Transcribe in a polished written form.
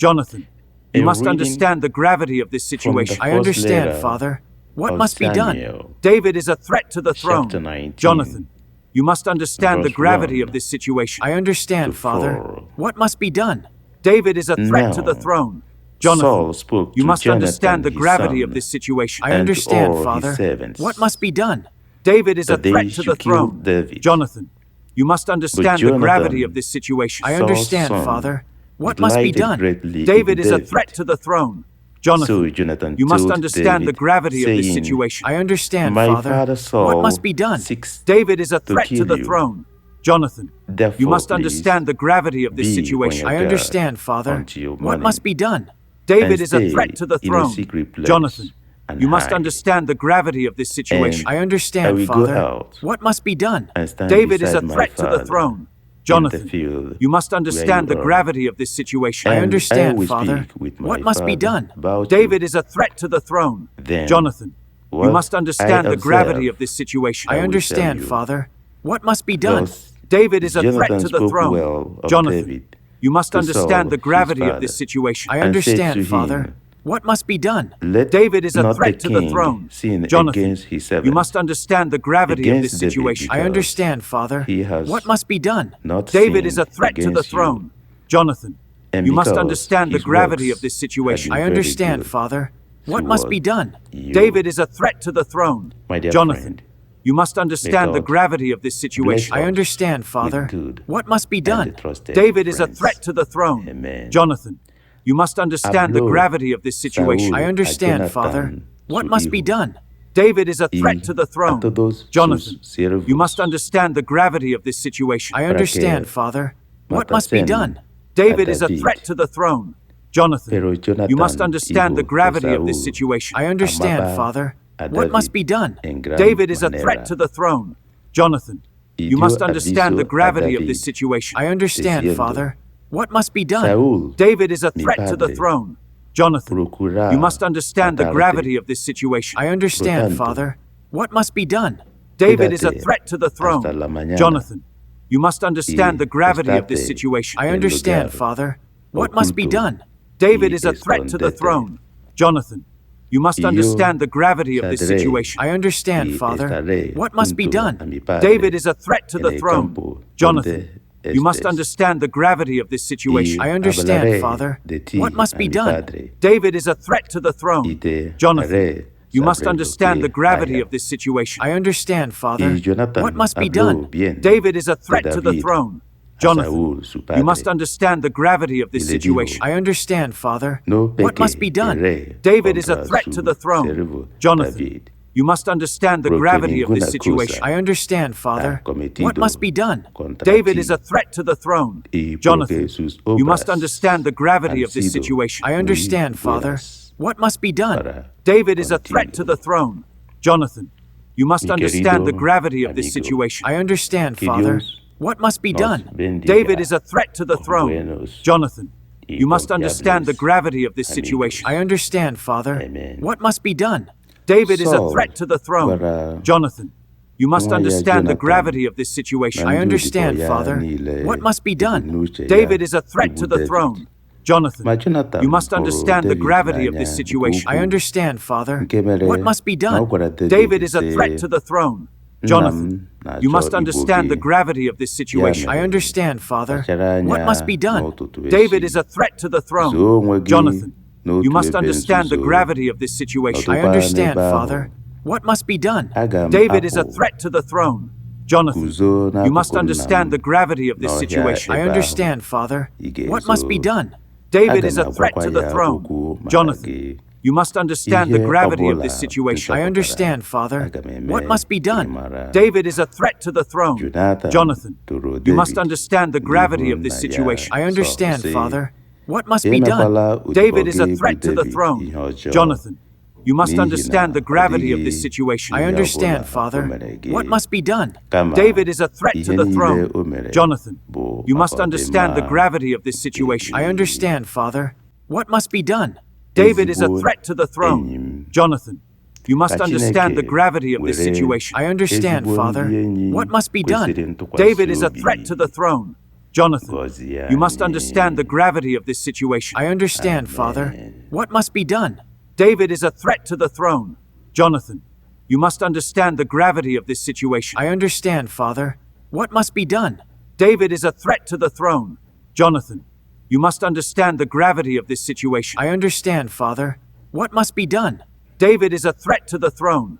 Jonathan, A you must reading understand the gravity of this from the situation. I first understand, letter Father. What of must be done? Samuel, David is a threat to the chapter throne. 19, Jonathan, you must understand the verse gravity 1 of this situation. I understand, to Father. 4. What must be done? David is a threat to the Now, throne. Saul Jonathan, spoke you to must understand Jonathan the his gravity son, of this situation. I and to understand, all his Father. servants, What must be done? David is a that they threat to the should kill throne. David. Jonathan, you must understand the Jonathan, gravity of this situation. I Saul's understand, son, Father. What must be delighted done? greatly David in is a David. threat to the throne. So Jonathan, Jonathan you must told understand the David, gravity of this saying, situation. I understand, My Father. father Saul What must be done? seeks David is a to threat to kill the you. throne. Jonathan, you Therefore, must please understand the gravity of this be on situation. your I guard understand, Father. until What morning, must be done? David and is a stay threat to the in a throne. secret place Jonathan, and you must hide. understand the gravity of this situation. I I understand, will go Father. out What must be done? and stand David is a beside my threat to the father throne. in the Jonathan, field you must where understand you the are, gravity of this situation. I and understand, I will Father. speak with my What must be father done? about David you. is a threat to the throne. Then Jonathan, you what must understand I the gravity observe, of this situation. I I will understand, tell you. Father. What must be done? Thus, David is a threat Jonathan to the spoke throne. well of Jonathan, David you must to understand Saul, the his gravity of this father, situation. I and said to understand, Father. him, What must be done? Let David is a not the threat to the king throne. sin Jonathan, against his you servant, must understand the gravity of this against David, situation. I because understand, Father. he has What must be done? not David is sinned a threat to the against you, throne. Jonathan, and you must because understand the his gravity works of this have situation. been I very understand, good Father. What must be toward done? you. David is a threat to the throne. My dear Jonathan, friend, you must understand the God gravity of this bless situation. I us understand, Father. with good What must be and done? trusted David is a friends. threat to the throne. Amen. Jonathan, you must understand the Habló gravity of this situation. I Saúl a understand, Father. Jonathan, What su must be hijo, done? David is a threat y to the a throne. todos Jonathan, sus siervos, you must understand the gravity of this situation. I para understand, que Father. What must be matasen done? David a is a David. threat to the throne. Jonathan, Pero you must Jonathan, understand the hijo de gravity of this Saúl, situation. I understand, amaba Father. a What must David be done? en gran David is a manera, threat to the throne. Jonathan, y you dio must understand the aviso a gravity of this David, situation. I understand, diciendo, Father. What must be done? Saúl, David is a mi threat to the padre, throne. Jonathan, procura you must understand the matarte. gravity of this situation. I understand, tanto, Father. What must be done? David is a quédate threat to the throne. hasta la mañana Jonathan, you must understand y the gravity of this estate situation. I en understand, lugar Father. What must be oculto done? David y is a threat to the escondete. throne. Jonathan, you must Y yo understand the gravity of this saldré situation. I understand, y Father. estaré What must be junto done? a mi padre David is a threat to en the el throne. campo Jonathan, donde you must estés, understand the gravity of this y situation. I understand, hablaré Father. de ti What must a be mi done? padre, David is a threat to the y throne. te Jonathan, haré you must saber lo understand que the gravity haya. of this situation. I understand, Father. Y Jonathan What must be habló done? bien David is a de threat to the David throne. a Jonathan, Saúl, su you must padre, understand the gravity of this y le dijo, situation. I understand, Father. no What must be peque done? el rey David is a contra threat su to the throne. siervo Jonathan, David, you must understand the porque gravity of this ninguna situation. cosa I understand, Father. ha cometido What must be done? contra David ti, is a threat to the throne. y Jonathan, porque sus you must obras understand the gravity han of this sido situation. I understand, muy Father. buenas What must be done? para David is a threat to contigo. the throne. Jonathan, you must Mi understand the querido gravity of this amigo, situation. I understand, que Father. Dios What must be nos done? bendiga David is a threat to the con throne. buenos Jonathan, y you must understand the confiables gravity of this amigos. situation. I understand, Father. Amen. What must be done? David is a Saul, threat to the throne. para Jonathan, you must no haya understand the Jonathan, gravity of this situation. I Mandu understand, dipoya Father. ni le What must be done? ibunuche David ya is a threat to ibu the David. throne. Jonathan, Ma Jonathan you must hụrụ understand the David gravity of n'anya this nke situation. I ukwuu, understand, Father. nke mere What must be na ọ done? gwara David is a sị, threat to the throne. "Nna Jonathan, m na-achọ you must igbu understand the gị." gravity of this situation. I understand, Father. Kpachara anya What must be done? n'ụtụtụ David echi, is a threat to the throne. zoo onwe gị Jonathan, n'otu you must ebe understand the nzuzo, gravity of this situation. I nọdụkwa understand, n'ebe ahụ. Father. What must be done? Aga m David is a apụ threat to the throne. Jonathan, guzo you must n'akụkụ nna understand m the gravity of this n'ọhịa situation. I ebe ahụ. understand, Father. Ị What must be ga-ezo. done? David Aga is m a threat agwakwa to the ya throne. okwu maka Jonathan, gị. you must understand the Ihe gravity of ọbụla this situation. I nchọpụtara, understand, Father. aga m eme What must be ka ị done? mara. David is a threat to the throne. Jonathan Jonathan, toro you must David understand the gravity n'ihu of this nna ya situation. I understand, Sọl, sị, Father. What must be done? "Emekwala odibo David is a gị bụ threat to the David throne. ihe ọjọọ, Jonathan, you must n'ihi na understand the ọ gravity of dịghị this situation. I ihe understand, ọbụla o Father. mere gị. What must be done? Kama David is a threat to ihe the niile throne. o mere Jonathan, bụ you must maka understand the ọdịmma gravity of this situation. I understand, Father. What must be done? David is a ezigbo threat to the enyi throne. m. Jonathan, you must Ka understand the Chineke gravity of this were situation. I understand, ezigbo Father. ndị enyi What must be done? kwesịrị ntụkwasị David is a obi threat to the throne. Jonathan, 거지 you must understand the gravity of this situation. I understand, Father. What must be done? David is a threat to the throne. Jonathan, you must understand the gravity of this situation. I understand, Father. What must be done? David is a threat to the throne. Jonathan, you must understand the gravity of this situation. I understand, Father. What must be done? David is a threat to the throne.